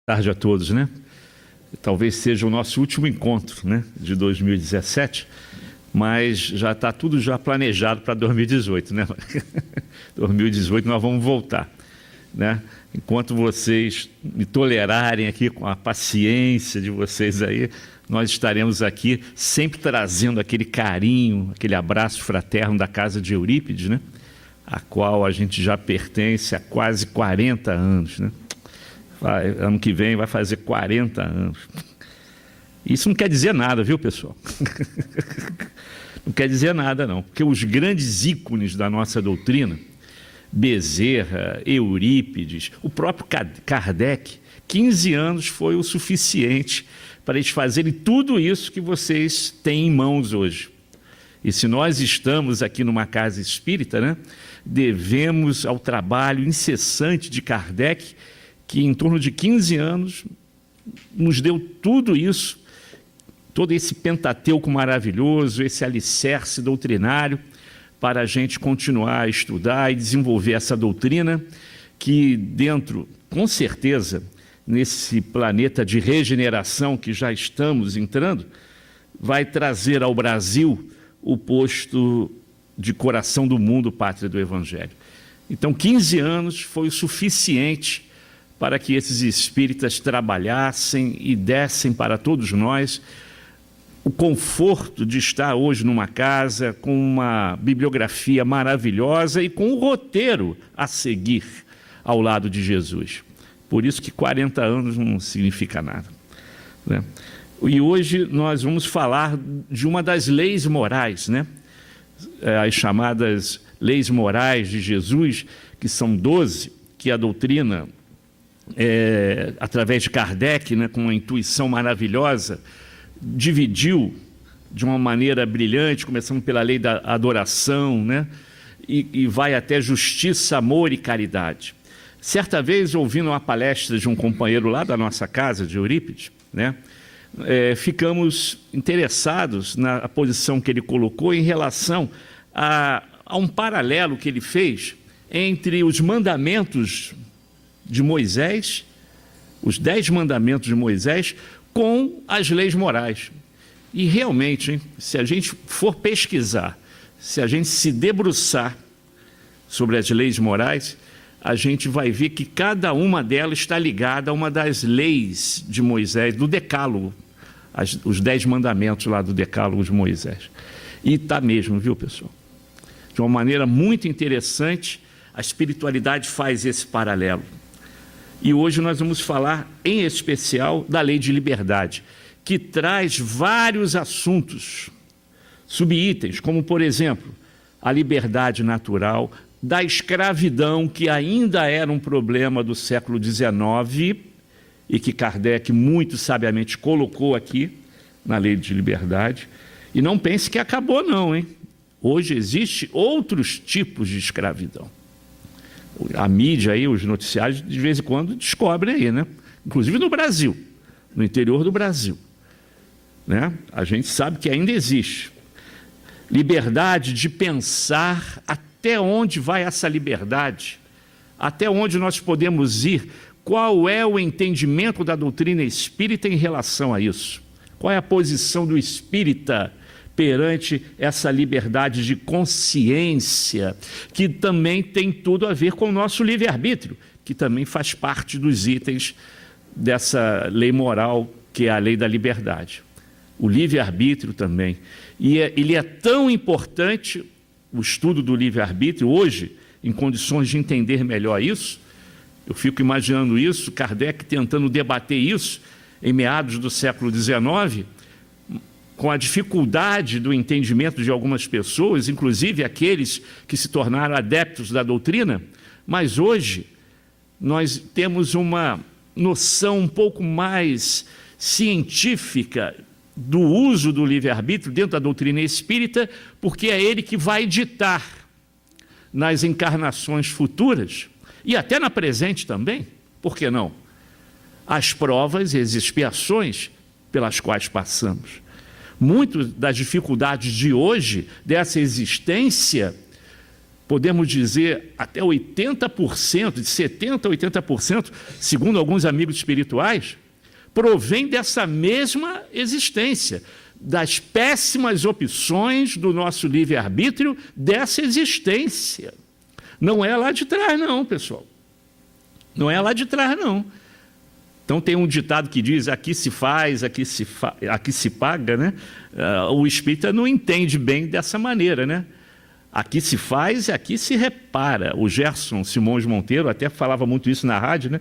Tarde a todos, né? Talvez seja o nosso último encontro, né, de 2017, mas já está tudo já planejado para 2018, né? 2018 nós vamos voltar, né? Enquanto vocês me tolerarem aqui com a paciência de vocês aí, nós estaremos aqui sempre trazendo aquele carinho, aquele abraço fraterno da casa de Eurípides, né? A qual a gente já pertence há quase 40 anos, né? Ano que vem vai fazer 40 anos. Isso não quer dizer nada, viu, pessoal? Não quer dizer nada, não. Porque os grandes ícones da nossa doutrina, Bezerra, Eurípides, o próprio Kardec, 15 anos foi o suficiente para eles fazerem tudo isso que vocês têm em mãos hoje. E se nós estamos aqui numa casa espírita, né, devemos ao trabalho incessante de Kardec, que em torno de 15 anos nos deu tudo isso, todo esse Pentateuco maravilhoso, esse alicerce doutrinário, para a gente continuar a estudar e desenvolver essa doutrina que dentro, com certeza, nesse planeta de regeneração que já estamos entrando, vai trazer ao Brasil o posto de coração do mundo, pátria do Evangelho. Então, 15 anos foi o suficiente para que esses espíritas trabalhassem e dessem para todos nós o conforto de estar hoje numa casa com uma bibliografia maravilhosa e com um roteiro a seguir ao lado de Jesus. Por isso que 40 anos não significa nada, né? E hoje nós vamos falar de uma das leis morais, né? As chamadas leis morais de Jesus, que são 12, que a doutrina, através de Kardec, né, com uma intuição maravilhosa, dividiu de uma maneira brilhante, começando pela lei da adoração, né, e vai até justiça, amor e caridade. Certa vez, ouvindo uma palestra de um companheiro lá da nossa casa, de Eurípides, né, ficamos interessados na posição que ele colocou em relação a um paralelo que ele fez entre os mandamentos de Moisés, os 10 mandamentos de Moisés, com as leis morais. E realmente, hein, se a gente for pesquisar, se a gente se debruçar sobre as leis morais, a gente vai ver que cada uma delas está ligada a uma das leis de Moisés, do Decálogo, os 10 mandamentos lá do Decálogo de Moisés. E está mesmo, viu, pessoal? De uma maneira muito interessante, a espiritualidade faz esse paralelo. E hoje nós vamos falar, em especial, da lei de liberdade, que traz vários assuntos, subitens, como, por exemplo, a liberdade natural, da escravidão, que ainda era um problema do século XIX, e que Kardec muito sabiamente colocou aqui, na lei de liberdade. E não pense que acabou não, hein? Hoje existem outros tipos de escravidão. A mídia aí, os noticiários, de vez em quando descobrem aí, né? Inclusive no Brasil, no interior do Brasil, né? A gente sabe que ainda existe. Liberdade de pensar até onde vai essa liberdade, até onde nós podemos ir, qual é o entendimento da doutrina espírita em relação a isso? Qual é a posição do espírita perante essa liberdade de consciência, que também tem tudo a ver com o nosso livre-arbítrio, que também faz parte dos itens dessa lei moral, que é a lei da liberdade. O livre-arbítrio também. E ele é tão importante, o estudo do livre-arbítrio, hoje, em condições de entender melhor isso, eu fico imaginando isso, Kardec tentando debater isso, em meados do século XIX, com a dificuldade do entendimento de algumas pessoas, inclusive aqueles que se tornaram adeptos da doutrina, mas hoje nós temos uma noção um pouco mais científica do uso do livre-arbítrio dentro da doutrina espírita, porque é ele que vai ditar nas encarnações futuras, e até na presente também, por que não? As provas e as expiações pelas quais passamos. Muitas das dificuldades de hoje, dessa existência, podemos dizer até 80%, de 70% a 80%, segundo alguns amigos espirituais, provém dessa mesma existência, das péssimas opções do nosso livre-arbítrio, dessa existência. Não é lá de trás não, pessoal. Não é lá de trás não. Então tem um ditado que diz, aqui se faz, aqui se paga, né? O espírita não entende bem dessa maneira, né? Aqui se faz, aqui se repara. O Gerson Simões Monteiro até falava muito isso na rádio, né?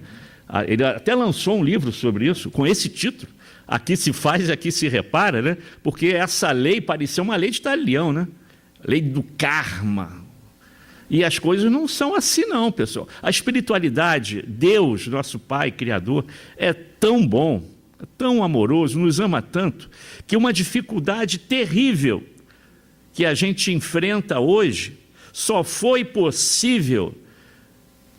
Ele até lançou um livro sobre isso, com esse título, aqui se faz, aqui se repara, né? Porque essa lei parecia uma lei de talião, né? Lei do karma. E as coisas não são assim não, pessoal. A espiritualidade, Deus, nosso Pai Criador, é tão bom, é tão amoroso, nos ama tanto, que uma dificuldade terrível que a gente enfrenta hoje só foi possível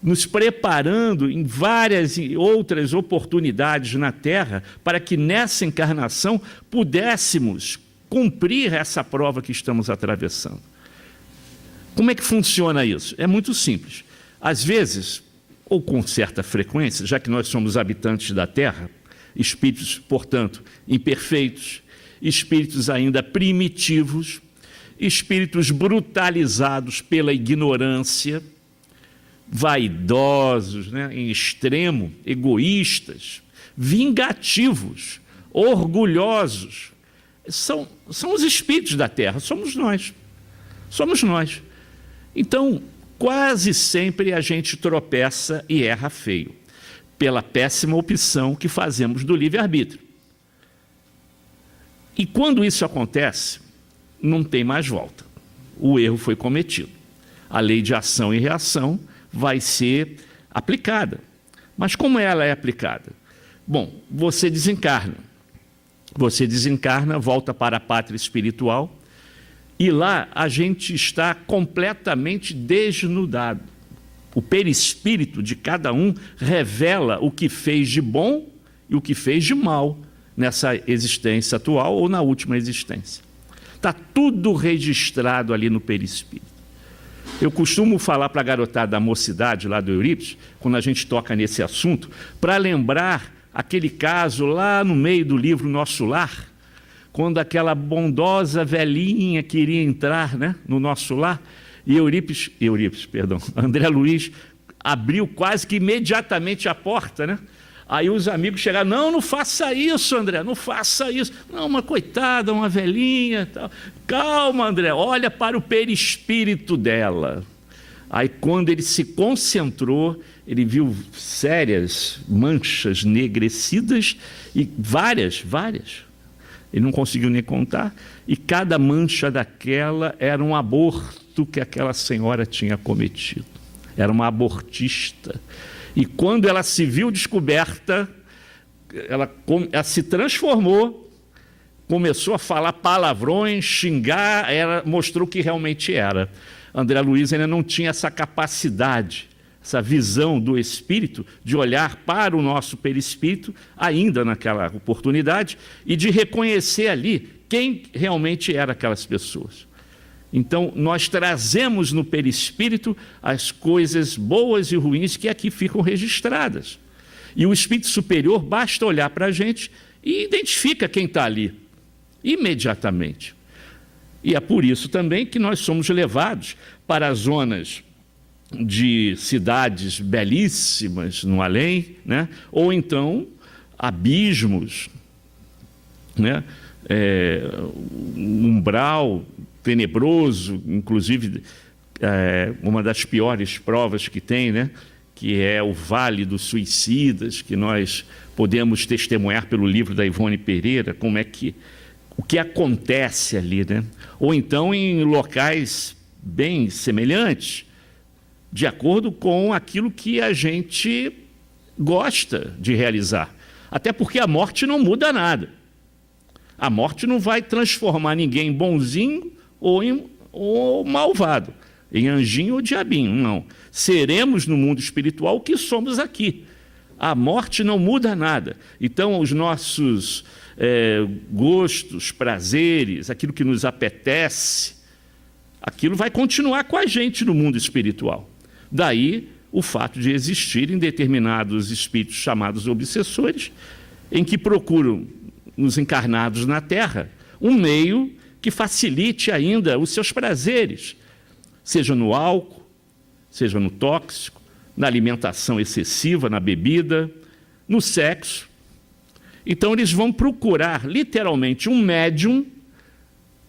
nos preparando em várias outras oportunidades na Terra para que nessa encarnação pudéssemos cumprir essa prova que estamos atravessando. Como é que funciona isso? É muito simples. Às vezes, ou com certa frequência, já que nós somos habitantes da Terra, espíritos, portanto, imperfeitos, espíritos ainda primitivos, espíritos brutalizados pela ignorância, vaidosos, né, em extremo, egoístas, vingativos, orgulhosos. São os espíritos da Terra, somos nós. Somos nós. Então, quase sempre a gente tropeça e erra feio, pela péssima opção que fazemos do livre-arbítrio. E quando isso acontece, não tem mais volta. O erro foi cometido. A lei de ação e reação vai ser aplicada. Mas como ela é aplicada? Bom, você desencarna. Você desencarna, volta para a pátria espiritual, e lá a gente está completamente desnudado. O perispírito de cada um revela o que fez de bom e o que fez de mal nessa existência atual ou na última existência. Está tudo registrado ali no perispírito. Eu costumo falar para a garotada da mocidade lá do Eurípides, quando a gente toca nesse assunto, para lembrar aquele caso lá no meio do livro Nosso Lar, quando aquela bondosa velhinha queria entrar, né, no nosso lar, e André Luiz abriu quase que imediatamente a porta, né? Aí os amigos chegaram, não faça isso, André, não faça isso. Não, uma coitada, uma velhinha, tal. Calma, André, olha para o perispírito dela. Aí quando ele se concentrou, ele viu sérias manchas negrecidas e várias. Ele não conseguiu nem contar, e cada mancha daquela era um aborto que aquela senhora tinha cometido. Era uma abortista. E quando ela se viu descoberta, ela se transformou, começou a falar palavrões, xingar, mostrou que realmente era. André Luiz ainda não tinha essa capacidade, essa visão do espírito, de olhar para o nosso perispírito, ainda naquela oportunidade, e de reconhecer ali quem realmente eram aquelas pessoas. Então, nós trazemos no perispírito as coisas boas e ruins que aqui ficam registradas. E o espírito superior basta olhar para a gente e identifica quem está ali, imediatamente. E é por isso também que nós somos levados para as zonas de cidades belíssimas no além, né? Ou então abismos, né? Umbral tenebroso, inclusive uma das piores provas que tem, né? Que é o Vale dos Suicidas, que nós podemos testemunhar pelo livro da Ivone Pereira, o que acontece ali, né? Ou então em locais bem semelhantes, de acordo com aquilo que a gente gosta de realizar. Até porque a morte não muda nada. A morte não vai transformar ninguém em bonzinho ou malvado, em anjinho ou diabinho, não. Seremos no mundo espiritual o que somos aqui. A morte não muda nada. Então, os nossos gostos, prazeres, aquilo que nos apetece, aquilo vai continuar com a gente no mundo espiritual. Daí o fato de existirem determinados espíritos chamados obsessores, em que procuram, nos encarnados na Terra, um meio que facilite ainda os seus prazeres, seja no álcool, seja no tóxico, na alimentação excessiva, na bebida, no sexo. Então eles vão procurar literalmente um médium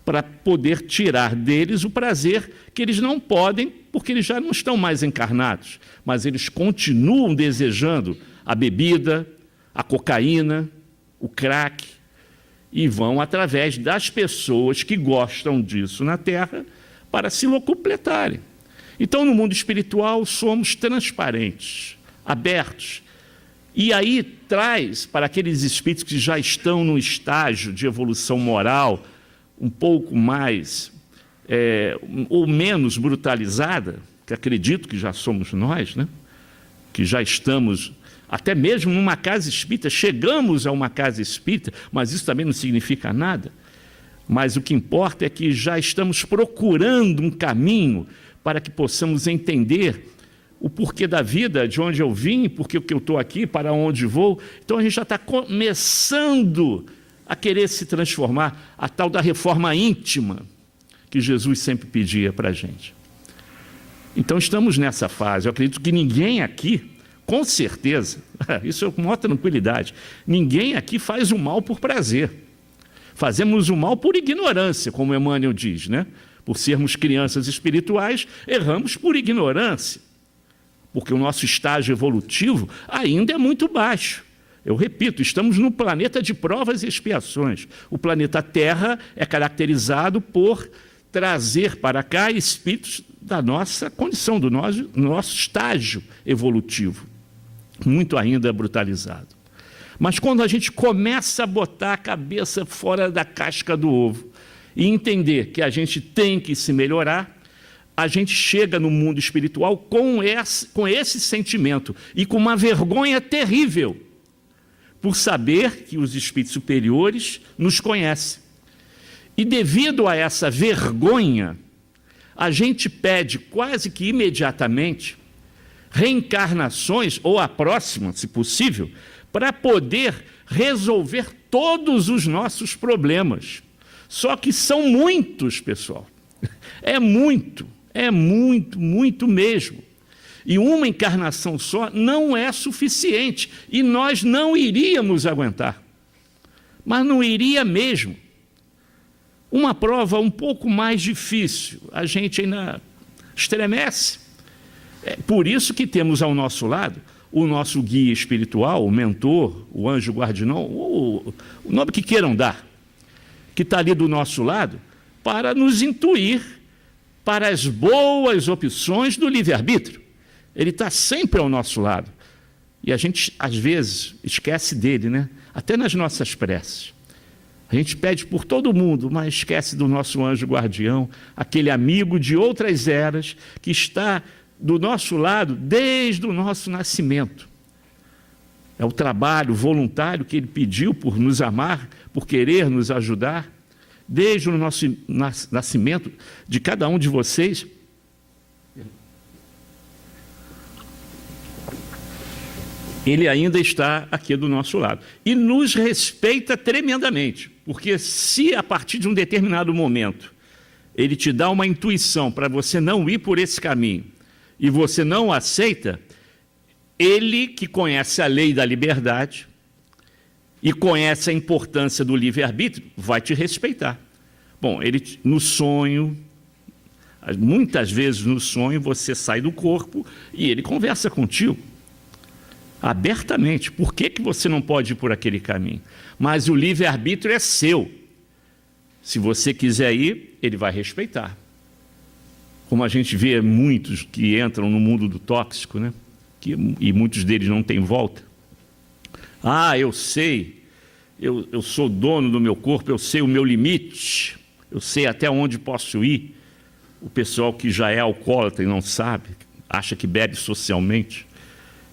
para poder tirar deles o prazer que eles não podem, porque eles já não estão mais encarnados, mas eles continuam desejando a bebida, a cocaína, o crack, e vão através das pessoas que gostam disso na Terra para se locupletarem. Então, no mundo espiritual, somos transparentes, abertos. E aí traz para aqueles espíritos que já estão no estágio de evolução moral um pouco mais ou menos brutalizada, que acredito que já somos nós, né? Que já estamos até mesmo numa casa espírita, chegamos a uma casa espírita, mas isso também não significa nada. Mas o que importa é que já estamos procurando um caminho para que possamos entender o porquê da vida, de onde eu vim, porquê que eu estou aqui, para onde vou. Então a gente já está começando a querer se transformar, a tal da reforma íntima que Jesus sempre pedia para a gente. Então estamos nessa fase. Eu acredito que ninguém aqui, com certeza, isso é com maior tranquilidade, ninguém aqui faz o mal por prazer. Fazemos o mal por ignorância, como Emmanuel diz, né? Por sermos crianças espirituais, erramos por ignorância, porque o nosso estágio evolutivo ainda é muito baixo. Eu repito, estamos num planeta de provas e expiações. O planeta Terra é caracterizado por trazer para cá espíritos da nossa condição, do nosso estágio evolutivo, muito ainda brutalizado. Mas quando a gente começa a botar a cabeça fora da casca do ovo e entender que a gente tem que se melhorar, a gente chega no mundo espiritual com esse sentimento e com uma vergonha terrível por saber que os espíritos superiores nos conhecem. E devido a essa vergonha, a gente pede quase que imediatamente reencarnações, ou a próxima, se possível, para poder resolver todos os nossos problemas. Só que são muitos, pessoal. É muito mesmo. E uma encarnação só não é suficiente. E nós não iríamos aguentar. Mas não iria mesmo. Uma prova um pouco mais difícil, a gente ainda estremece. É por isso que temos ao nosso lado o nosso guia espiritual, o mentor, o anjo guardião, o nome que queiram dar, que está ali do nosso lado, para nos intuir para as boas opções do livre-arbítrio. Ele está sempre ao nosso lado. E a gente, às vezes, esquece dele, né? Até nas nossas preces. A gente pede por todo mundo, mas esquece do nosso anjo guardião, aquele amigo de outras eras que está do nosso lado desde o nosso nascimento. É o trabalho voluntário que ele pediu por nos amar, por querer nos ajudar, desde o nosso nascimento de cada um de vocês. Ele ainda está aqui do nosso lado. E nos respeita tremendamente, porque se a partir de um determinado momento ele te dá uma intuição para você não ir por esse caminho e você não aceita, ele que conhece a lei da liberdade e conhece a importância do livre-arbítrio, vai te respeitar. Bom, ele no sonho, muitas vezes no sonho você sai do corpo e ele conversa contigo. Abertamente, por que você não pode ir por aquele caminho? Mas o livre-arbítrio é seu. Se você quiser ir, ele vai respeitar. Como a gente vê muitos que entram no mundo do tóxico, né? E muitos deles não têm volta. Ah, eu sei, eu sou dono do meu corpo, eu sei o meu limite, eu sei até onde posso ir. O pessoal que já é alcoólatra e não sabe, acha que bebe socialmente.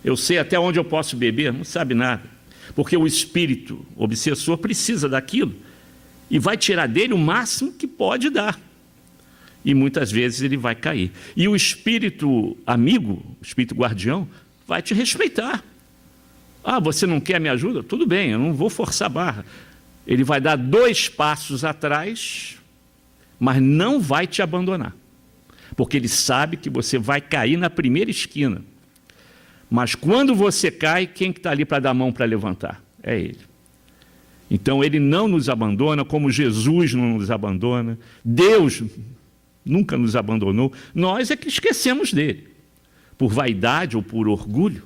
Eu sei até onde eu posso beber, não sabe nada. Porque o espírito obsessor precisa daquilo e vai tirar dele o máximo que pode dar. E muitas vezes ele vai cair. E o espírito amigo, o espírito guardião, vai te respeitar. Ah, você não quer minha ajuda? Tudo bem, eu não vou forçar a barra. Ele vai dar 2 passos atrás, mas não vai te abandonar. Porque ele sabe que você vai cair na primeira esquina. Mas quando você cai, quem que está ali para dar a mão para levantar? É ele. Então ele não nos abandona, como Jesus não nos abandona. Deus nunca nos abandonou. Nós é que esquecemos dele. Por vaidade ou por orgulho,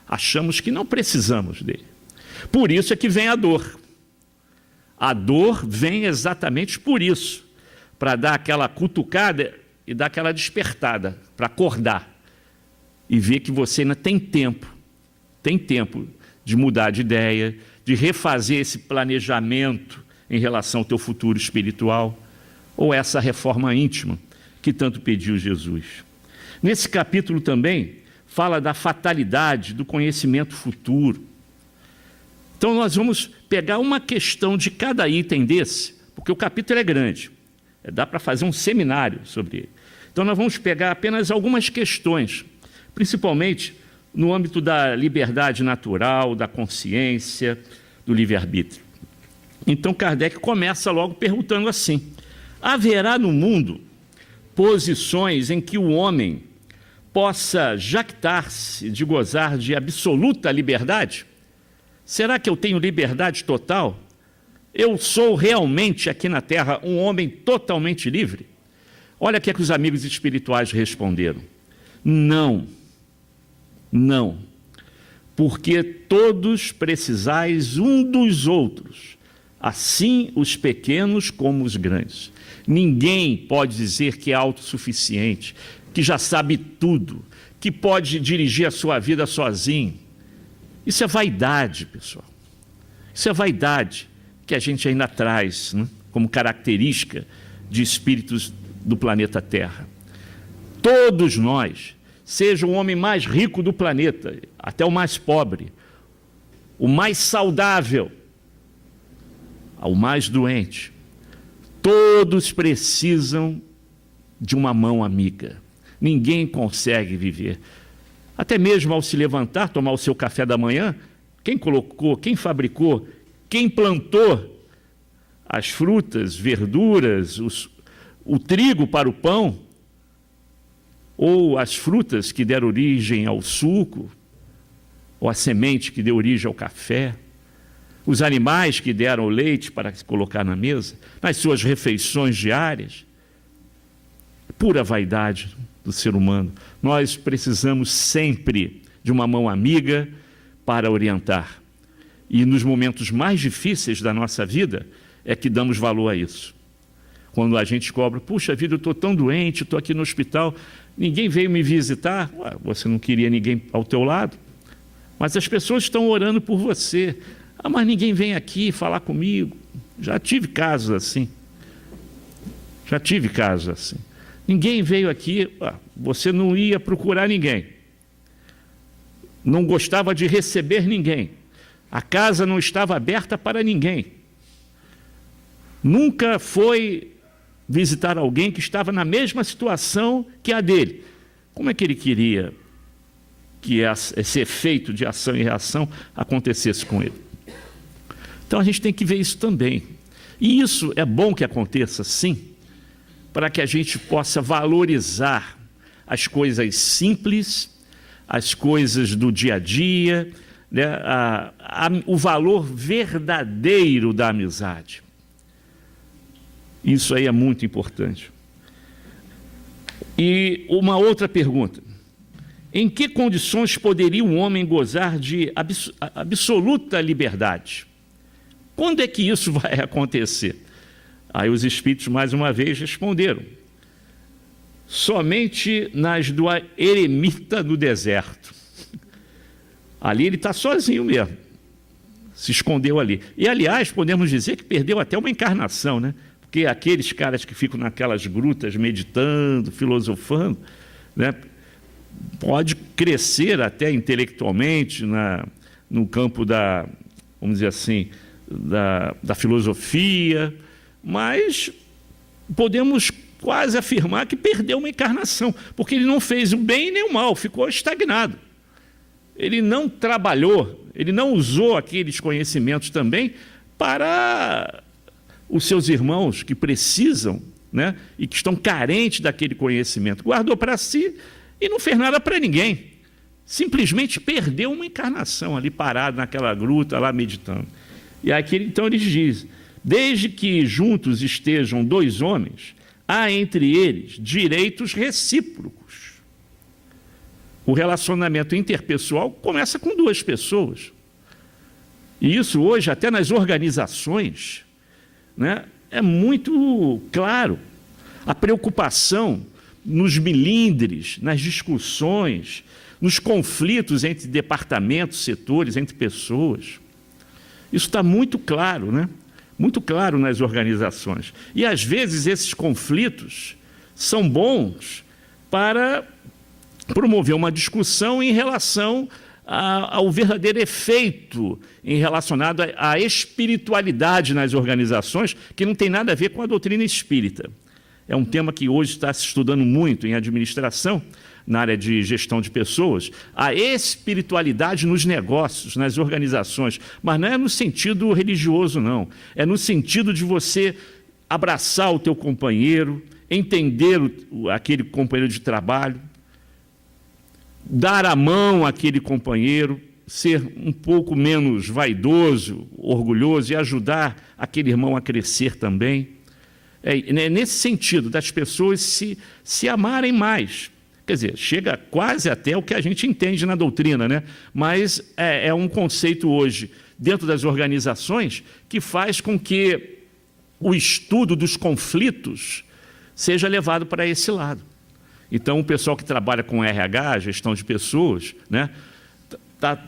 achamos que não precisamos dele. Por isso é que vem a dor. A dor vem exatamente por isso, para dar aquela cutucada e dar aquela despertada, para acordar e ver que você ainda tem tempo de mudar de ideia, de refazer esse planejamento em relação ao teu futuro espiritual, ou essa reforma íntima que tanto pediu Jesus. Nesse capítulo também fala da fatalidade do conhecimento futuro. Então nós vamos pegar uma questão de cada item desse, porque o capítulo é grande, dá para fazer um seminário sobre ele. Então nós vamos pegar apenas algumas questões, principalmente no âmbito da liberdade natural, da consciência, do livre-arbítrio. Então Kardec começa logo perguntando assim: haverá no mundo posições em que o homem possa jactar-se de gozar de absoluta liberdade? Será que eu tenho liberdade total? Eu sou realmente aqui na Terra um homem totalmente livre? Olha o que os amigos espirituais responderam: não, não, porque todos precisais um dos outros, assim os pequenos como os grandes. Ninguém pode dizer que é autossuficiente, que já sabe tudo, que pode dirigir a sua vida sozinho. Isso é vaidade, pessoal. Isso é vaidade que a gente ainda traz, né, como característica de espíritos do planeta Terra. Todos nós, seja o homem mais rico do planeta, até o mais pobre, o mais saudável, ao mais doente, todos precisam de uma mão amiga. Ninguém consegue viver. Até mesmo ao se levantar, tomar o seu café da manhã, quem colocou, quem fabricou, quem plantou as frutas, verduras, o trigo para o pão, ou as frutas que deram origem ao suco, ou a semente que deu origem ao café, os animais que deram o leite para se colocar na mesa, nas suas refeições diárias. Pura vaidade do ser humano. Nós precisamos sempre de uma mão amiga para orientar. E nos momentos mais difíceis da nossa vida é que damos valor a isso. Quando a gente cobra: puxa vida, eu estou tão doente, estou aqui no hospital, ninguém veio me visitar. Ué, você não queria ninguém ao teu lado, mas as pessoas estão orando por você. Ah, mas ninguém vem aqui falar comigo. Já tive casos assim. Ninguém veio aqui, você não ia procurar ninguém. Não gostava de receber ninguém. A casa não estava aberta para ninguém. Nunca foi visitar alguém que estava na mesma situação que a dele. Como é que ele queria que esse efeito de ação e reação acontecesse com ele? Então a gente tem que ver isso também. E isso é bom que aconteça, sim, para que a gente possa valorizar as coisas simples, as coisas do dia a dia, né, o valor verdadeiro da amizade. Isso aí é muito importante. E uma outra pergunta: em que condições poderia um homem gozar de absoluta liberdade? Quando é que isso vai acontecer? Aí os espíritos mais uma vez responderam: somente nas do eremita no deserto. Ali ele está sozinho mesmo, se escondeu ali. E aliás, podemos dizer que perdeu até uma encarnação, né? Porque aqueles caras que ficam naquelas grutas meditando, filosofando, né, pode crescer até intelectualmente no campo da, vamos dizer assim, da filosofia, mas podemos quase afirmar que perdeu uma encarnação, porque ele não fez o bem nem o mal, ficou estagnado. Ele não trabalhou, ele não usou aqueles conhecimentos também para os seus irmãos que precisam, né, e que estão carentes daquele conhecimento. Guardou para si e não fez nada para ninguém. Simplesmente perdeu uma encarnação ali parado naquela gruta, lá meditando. E aqui então eles dizem: desde que juntos estejam dois homens, há entre eles direitos recíprocos. O relacionamento interpessoal começa com duas pessoas. E isso hoje, até nas organizações, né, é muito claro. A preocupação nos milindres, nas discussões, nos conflitos entre departamentos, setores, entre pessoas. Isso está muito claro, né? Muito claro nas organizações. E, às vezes, esses conflitos são bons para promover uma discussão em relação ao verdadeiro efeito relacionado à espiritualidade nas organizações, que não tem nada a ver com a doutrina espírita. É um tema que hoje está se estudando muito em administração, na área de gestão de pessoas, a espiritualidade nos negócios, nas organizações, mas não é no sentido religioso, não. É no sentido de você abraçar o teu companheiro, entender aquele companheiro de trabalho, dar a mão àquele companheiro, ser um pouco menos vaidoso, orgulhoso e ajudar aquele irmão a crescer também. É nesse sentido, das pessoas se amarem mais. Quer dizer, chega quase até o que a gente entende na doutrina, né? Mas é um conceito hoje, dentro das organizações, que faz com que o estudo dos conflitos seja levado para esse lado. Então, o pessoal que trabalha com RH, gestão de pessoas, né, está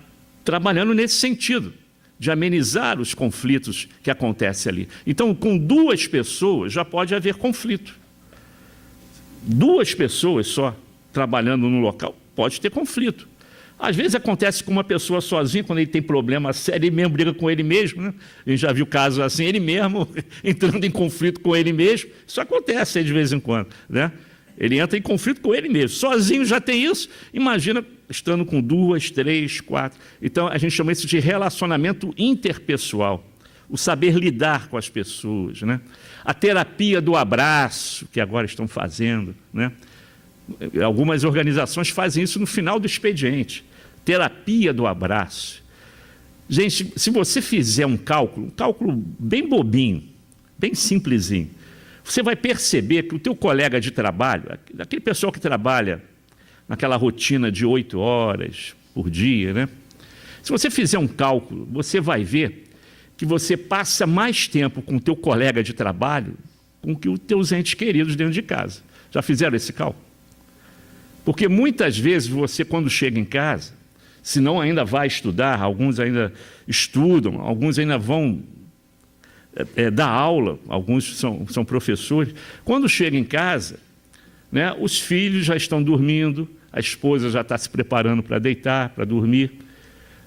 trabalhando nesse sentido, de amenizar os conflitos que acontecem ali. Então, com duas pessoas já pode haver conflito. Duas pessoas só trabalhando no local, pode ter conflito. Às vezes acontece com uma pessoa sozinha, quando ele tem problema sério, ele mesmo briga com ele mesmo, né? A gente já viu casos assim, ele mesmo entrando em conflito com ele mesmo. Isso acontece aí de vez em quando, né? Ele entra em conflito com ele mesmo. Sozinho já tem isso, imagina estando com duas, três, quatro. Então, a gente chama isso de relacionamento interpessoal. O saber lidar com as pessoas, né? A terapia do abraço, que agora estão fazendo, né? Algumas organizações fazem isso no final do expediente. Terapia do abraço. Gente, se você fizer um cálculo bem bobinho, bem simplesinho, você vai perceber que o teu colega de trabalho, aquele pessoal que trabalha naquela rotina de 8 horas por dia, né? Se você fizer um cálculo, você vai ver que você passa mais tempo com o teu colega de trabalho com que os teus entes queridos dentro de casa. Já fizeram esse cálculo? Porque muitas vezes você, quando chega em casa, se não ainda vai estudar, alguns ainda estudam, alguns ainda vão dar aula, alguns são professores. Quando chega em casa, né, os filhos já estão dormindo, a esposa já está se preparando para deitar, para dormir.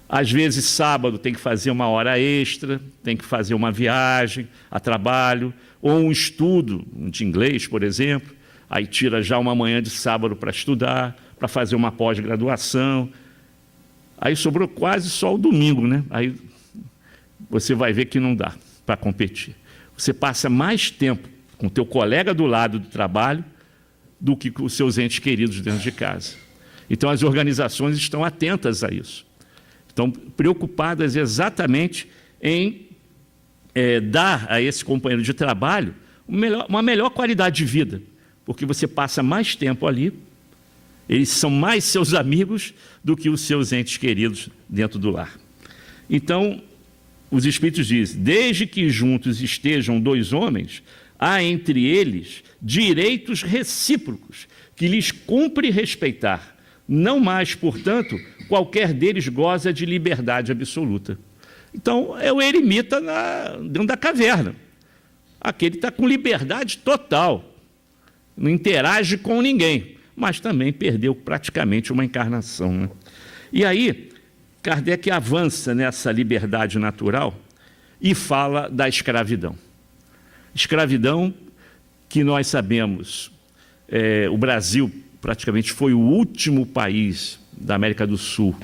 Às vezes, sábado, tem que fazer uma hora extra, tem que fazer uma viagem a trabalho, ou um estudo de inglês, por exemplo. Aí tira já uma manhã de sábado para estudar, para fazer uma pós-graduação. Aí sobrou quase só o domingo, né? Aí você vai ver que não dá para competir. Você passa mais tempo com o teu colega do lado do trabalho do que com os seus entes queridos dentro de casa. Então, as organizações estão atentas a isso. Estão preocupadas exatamente em dar a esse companheiro de trabalho uma melhor qualidade de vida, porque você passa mais tempo ali, eles são mais seus amigos do que os seus entes queridos dentro do lar. Então, os Espíritos dizem, desde que juntos estejam dois homens, há entre eles direitos recíprocos, que lhes cumpre respeitar. Não mais, portanto, qualquer deles goza de liberdade absoluta. Então, é o eremita dentro da caverna. Aquele está com liberdade total. Não interage com ninguém, mas também perdeu praticamente uma encarnação, né? E aí, Kardec avança nessa liberdade natural e fala da escravidão. Escravidão que nós sabemos, o Brasil praticamente foi o último país da América do Sul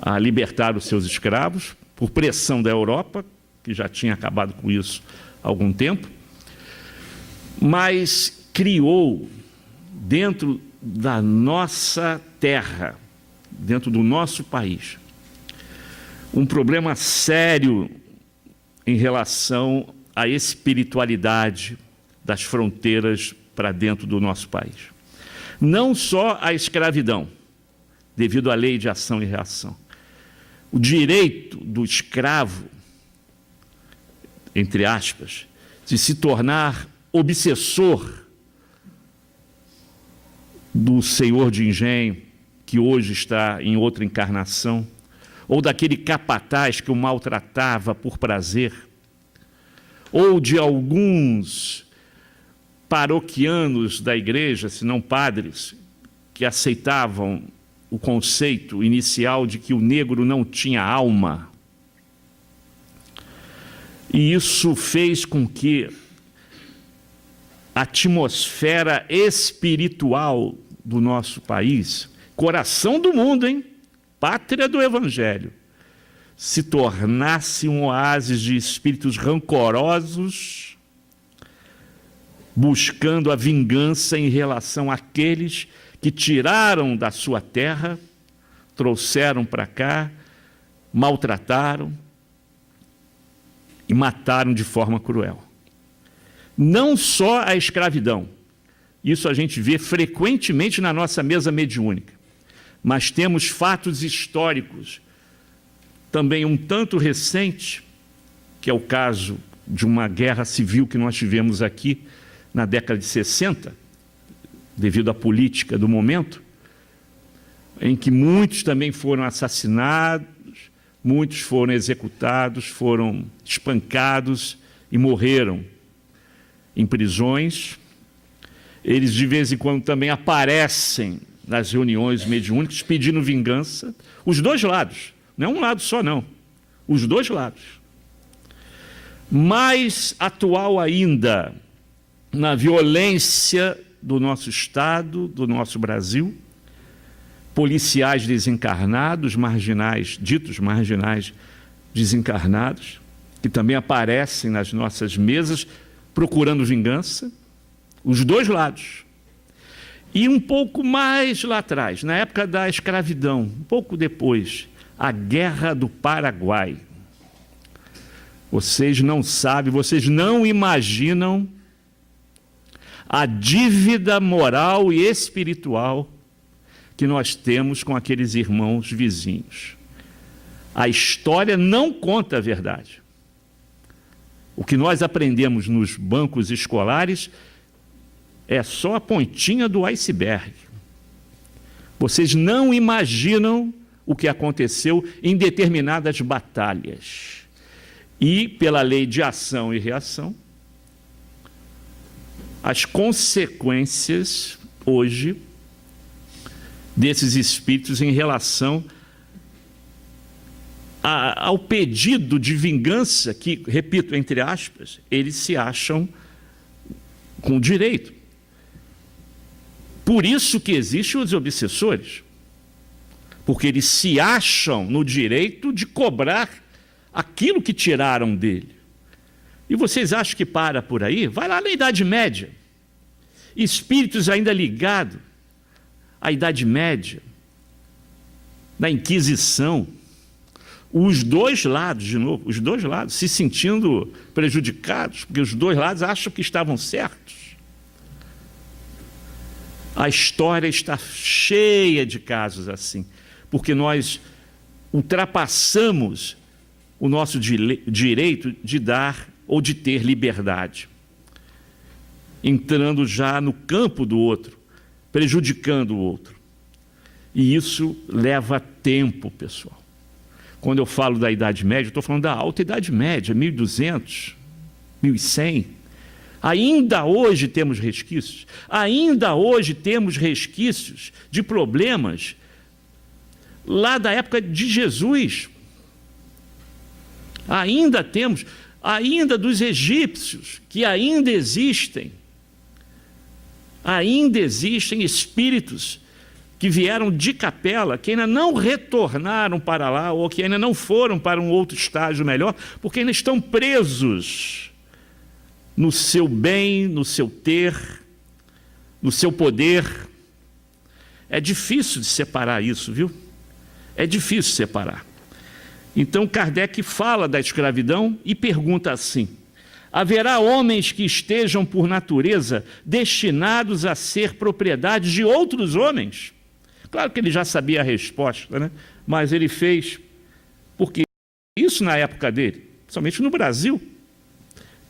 a libertar os seus escravos, por pressão da Europa, que já tinha acabado com isso há algum tempo, mas criou dentro da nossa terra, dentro do nosso país, um problema sério em relação à espiritualidade das fronteiras para dentro do nosso país. Não só a escravidão, devido à lei de ação e reação. O direito do escravo, entre aspas, de se tornar obsessor do senhor de engenho, que hoje está em outra encarnação, ou daquele capataz que o maltratava por prazer, ou de alguns paroquianos da igreja, se não padres, que aceitavam o conceito inicial de que o negro não tinha alma. E isso fez com que a atmosfera espiritual do nosso país, coração do mundo, hein? Pátria do Evangelho, se tornasse um oásis de espíritos rancorosos, buscando a vingança em relação àqueles que tiraram da sua terra, trouxeram para cá, maltrataram e mataram de forma cruel. Não só a escravidão, isso a gente vê frequentemente na nossa mesa mediúnica, mas temos fatos históricos, também um tanto recente, que é o caso de uma guerra civil que nós tivemos aqui na década de 60, devido à política do momento, em que muitos também foram assassinados, muitos foram executados, foram espancados e morreram em prisões. Eles de vez em quando também aparecem nas reuniões mediúnicas pedindo vingança, os dois lados, não é um lado só não, os dois lados. Mais atual ainda, na violência do nosso Estado, do nosso Brasil, policiais desencarnados, marginais, ditos marginais desencarnados, que também aparecem nas nossas mesas procurando vingança, os dois lados. E um pouco mais lá atrás, na época da escravidão, um pouco depois, a Guerra do Paraguai. Vocês não sabem, vocês não imaginam a dívida moral e espiritual que nós temos com aqueles irmãos vizinhos. A história não conta a verdade. O que nós aprendemos nos bancos escolares é só a pontinha do iceberg. Vocês não imaginam o que aconteceu em determinadas batalhas. E, pela lei de ação e reação, as consequências, hoje, desses espíritos em relação ao pedido de vingança, que, repito, entre aspas, eles se acham com direito. Por isso que existem os obsessores, porque eles se acham no direito de cobrar aquilo que tiraram dele. E vocês acham que para por aí? Vai lá na Idade Média. Espíritos ainda ligados à Idade Média, na Inquisição, os dois lados, de novo, os dois lados, se sentindo prejudicados, porque os dois lados acham que estavam certos. A história está cheia de casos assim, porque nós ultrapassamos o nosso direito de dar ou de ter liberdade, entrando já no campo do outro, prejudicando o outro. E isso leva tempo, pessoal. Quando eu falo da Idade Média, eu estou falando da Alta Idade Média, 1200, 1100. Ainda hoje temos resquícios, ainda hoje temos resquícios de problemas lá da época de Jesus. Ainda temos, ainda dos egípcios, que ainda existem Ainda existem espíritos que vieram de Capela, que ainda não retornaram para lá, ou que ainda não foram para um outro estágio melhor, porque ainda estão presos no seu bem, no seu ter, no seu poder. É difícil de separar isso, viu? É difícil separar. Então Kardec fala da escravidão e pergunta assim: haverá homens que estejam por natureza destinados a ser propriedade de outros homens? Claro que ele já sabia a resposta, né? Mas ele fez, porque isso na época dele, somente no Brasil,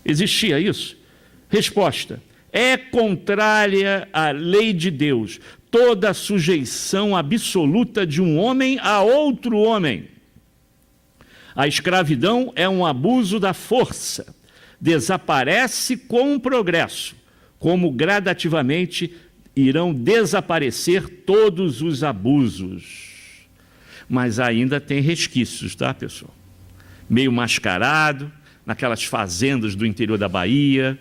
existia isso. Resposta: é contrária à lei de Deus toda a sujeição absoluta de um homem a outro homem. A escravidão é um abuso da força. Desaparece com o progresso, como gradativamente irão desaparecer todos os abusos. Mas ainda tem resquícios, tá, pessoal? Meio mascarado, naquelas fazendas do interior da Bahia,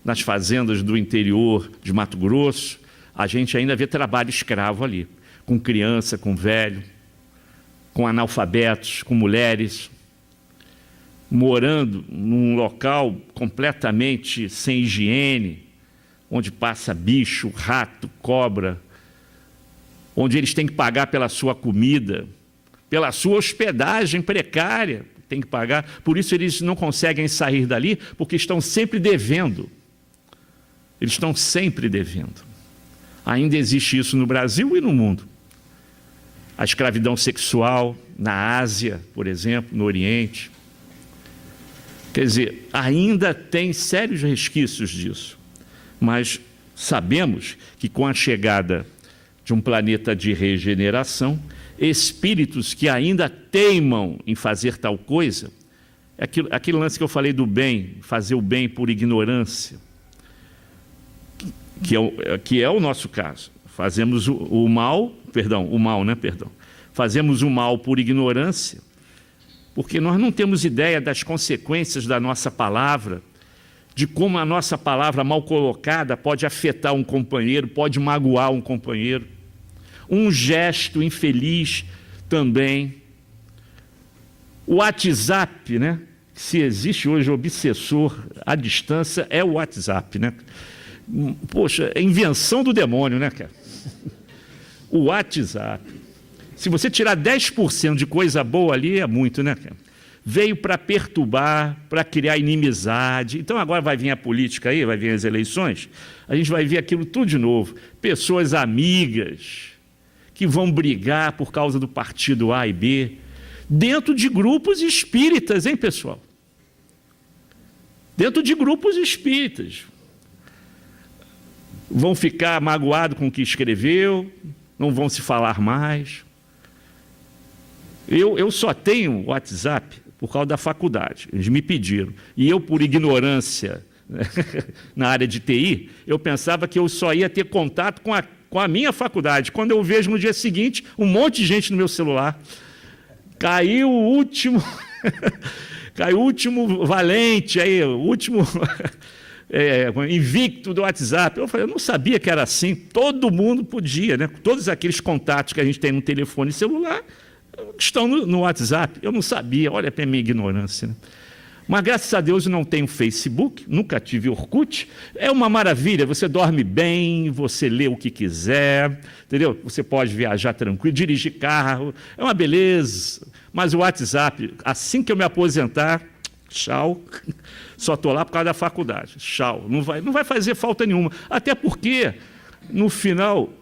nas fazendas do interior de Mato Grosso, a gente ainda vê trabalho escravo ali, com criança, com velho, com analfabetos, com mulheres, morando num local completamente sem higiene, onde passa bicho, rato, cobra, onde eles têm que pagar pela sua comida, pela sua hospedagem precária, tem que pagar. Por isso eles não conseguem sair dali, porque estão sempre devendo. Eles estão sempre devendo. Ainda existe isso no Brasil e no mundo. A escravidão sexual na Ásia, por exemplo, no Oriente. Quer dizer, ainda tem sérios resquícios disso. Mas sabemos que com a chegada de um planeta de regeneração, espíritos que ainda teimam em fazer tal coisa, aquele lance que eu falei do bem, fazer o bem por ignorância, que é o nosso caso. Fazemos o mal, fazemos o mal por ignorância, porque nós não temos ideia das consequências da nossa palavra, de como a nossa palavra mal colocada pode afetar um companheiro, pode magoar um companheiro. Um gesto infeliz também. O WhatsApp, né? Se existe hoje obsessor à distância, é o WhatsApp, né? Poxa, é invenção do demônio, né, cara? O WhatsApp. Se você tirar 10% de coisa boa ali, é muito, né, cara? Veio para perturbar, para criar inimizade. Então agora vai vir a política aí, vai vir as eleições, a gente vai ver aquilo tudo de novo. Pessoas amigas que vão brigar por causa do partido A e B, dentro de grupos espíritas, hein, pessoal? Dentro de grupos espíritas. Vão ficar magoados com o que escreveu, não vão se falar mais. Eu só tenho WhatsApp por causa da faculdade, eles me pediram. E eu, por ignorância, na área de TI, eu pensava que eu só ia ter contato com a minha faculdade. Quando eu vejo no dia seguinte, um monte de gente no meu celular. Caiu o último, caiu o último valente, aí, o último invicto do WhatsApp. Eu não sabia que era assim. Todo mundo podia, né? Todos aqueles contatos que a gente tem no telefone celular estão no WhatsApp. Eu não sabia, olha para a minha ignorância, né? Mas graças a Deus eu não tenho Facebook, nunca tive Orkut. É uma maravilha, você dorme bem, você lê o que quiser, entendeu? Você pode viajar tranquilo, dirigir carro, é uma beleza. Mas o WhatsApp, assim que eu me aposentar, tchau, só estou lá por causa da faculdade, tchau, não vai fazer falta nenhuma. Até porque, no final,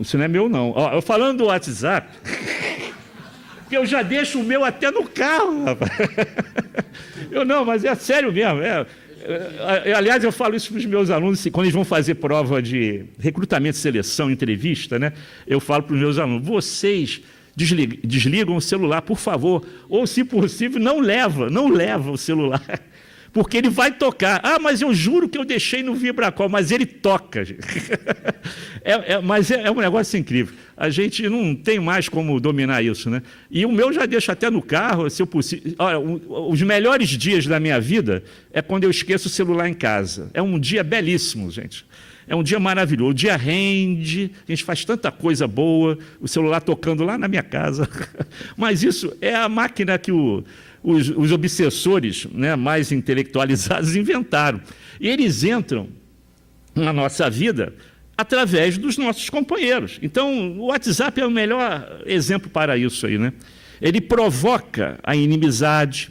isso não é meu não. Ó, eu falando do WhatsApp, que eu já deixo o meu até no carro, rapaz. Mas é sério mesmo. Aliás, eu falo isso para os meus alunos, quando eles vão fazer prova de recrutamento, seleção, entrevista, né? Eu falo para os meus alunos, vocês desligam o celular, por favor, ou, se possível, não leva o celular, porque ele vai tocar. Ah, mas eu juro que eu deixei no vibracol, mas ele toca. Mas é um negócio incrível. A gente não tem mais como dominar isso, né? E o meu já deixo até no carro, se eu possível. Olha, os melhores dias da minha vida é quando eu esqueço o celular em casa. É um dia belíssimo, gente. É um dia maravilhoso, o dia rende, a gente faz tanta coisa boa, o celular tocando lá na minha casa. Mas isso é a máquina que os obsessores, né, mais intelectualizados inventaram. E eles entram na nossa vida através dos nossos companheiros. Então, o WhatsApp é o melhor exemplo para isso aí, né? Ele provoca a inimizade,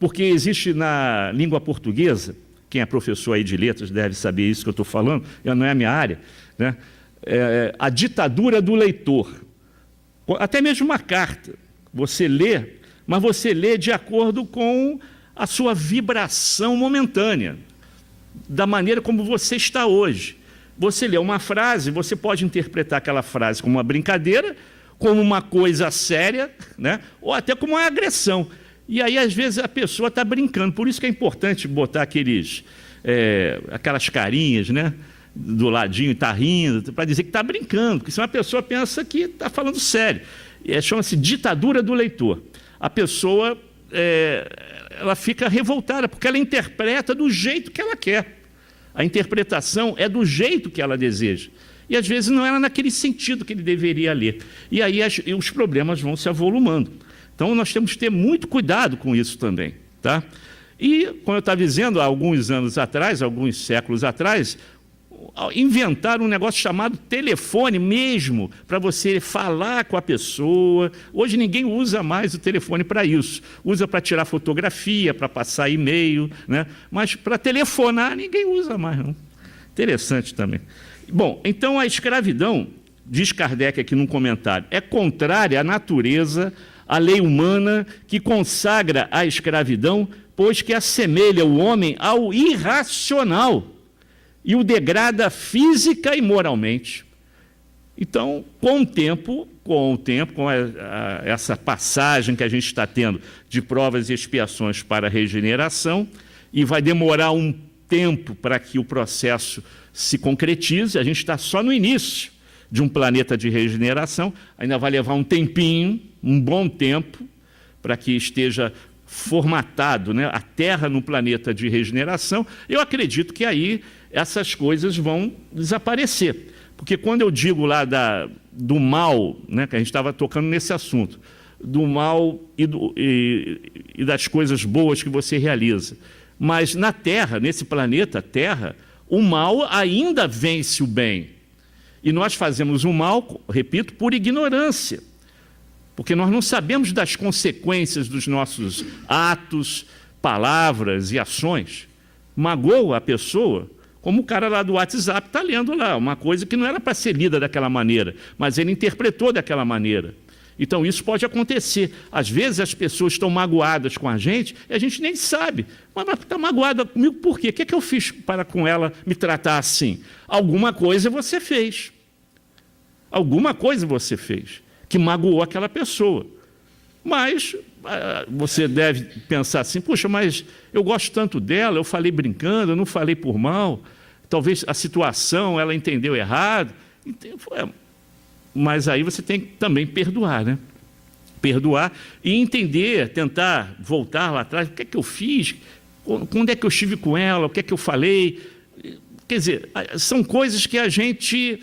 porque existe na língua portuguesa, quem é professor aí de letras deve saber isso que eu estou falando, não é a minha área, né? A ditadura do leitor. Até mesmo uma carta, você lê, mas você lê de acordo com a sua vibração momentânea, da maneira como você está hoje. Você lê uma frase, você pode interpretar aquela frase como uma brincadeira, como uma coisa séria, né? Ou até como uma agressão. E aí, às vezes, a pessoa está brincando. Por isso que é importante botar aquelas carinhas, né, do ladinho, está rindo, para dizer que está brincando, porque senão a pessoa pensa que está falando sério. Chama-se ditadura do leitor. A pessoa ela fica revoltada, porque ela interpreta do jeito que ela quer. A interpretação é do jeito que ela deseja. E, às vezes, não era naquele sentido que ele deveria ler. E aí os problemas vão se avolumando. Então, nós temos que ter muito cuidado com isso também, tá? E, como eu estava dizendo, há alguns anos atrás, alguns séculos atrás, inventaram um negócio chamado telefone mesmo, para você falar com a pessoa. Hoje ninguém usa mais o telefone para isso. Usa para tirar fotografia, para passar e-mail, né? Mas para telefonar ninguém usa mais, não. Interessante também. Bom, então a escravidão, diz Kardec aqui num comentário, é contrária à natureza, à lei humana que consagra a escravidão, pois que assemelha o homem ao irracional e o degrada física e moralmente. Então, com o tempo, com essa passagem que a gente está tendo de provas e expiações para a regeneração, e vai demorar um tempo para que o processo se concretize, a gente está só no início de um planeta de regeneração, ainda vai levar um tempinho, um bom tempo, para que esteja formatado, né, a Terra no planeta de regeneração. Eu acredito que aí essas coisas vão desaparecer. Porque quando eu digo lá do mal, né, que a gente estava tocando nesse assunto, do mal e das coisas boas que você realiza. Mas na Terra, nesse planeta Terra, o mal ainda vence o bem. E nós fazemos o mal, repito, por ignorância. Porque nós não sabemos das consequências dos nossos atos, palavras e ações. Magoa a pessoa, como o cara lá do WhatsApp está lendo lá, uma coisa que não era para ser lida daquela maneira, mas ele interpretou daquela maneira. Então isso pode acontecer. Às vezes as pessoas estão magoadas com a gente e a gente nem sabe. Mas está magoada comigo por quê? O que é que eu fiz para com ela me tratar assim? Alguma coisa você fez. Alguma coisa você fez que magoou aquela pessoa. Mas você deve pensar assim, puxa, mas eu gosto tanto dela, eu falei brincando, eu não falei por mal, talvez a situação ela entendeu errado. Mas aí você tem que também perdoar, né? Perdoar e entender, tentar voltar lá atrás, o que é que eu fiz, quando é que eu estive com ela, o que é que eu falei. Quer dizer, são coisas que a gente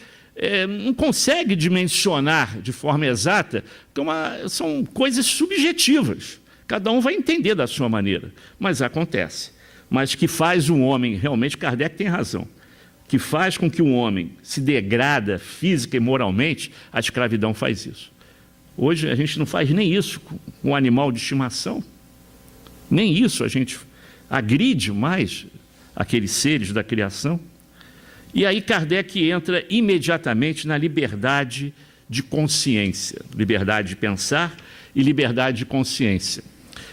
não consegue dimensionar de forma exata, porque são coisas subjetivas. Cada um vai entender da sua maneira, mas acontece. Mas que faz o homem, realmente Kardec tem razão, que faz com que o homem se degrada física e moralmente, a escravidão faz isso. Hoje a gente não faz nem isso com um animal de estimação, nem isso a gente agride mais aqueles seres da criação. E aí Kardec entra imediatamente na liberdade de consciência, liberdade de pensar e liberdade de consciência,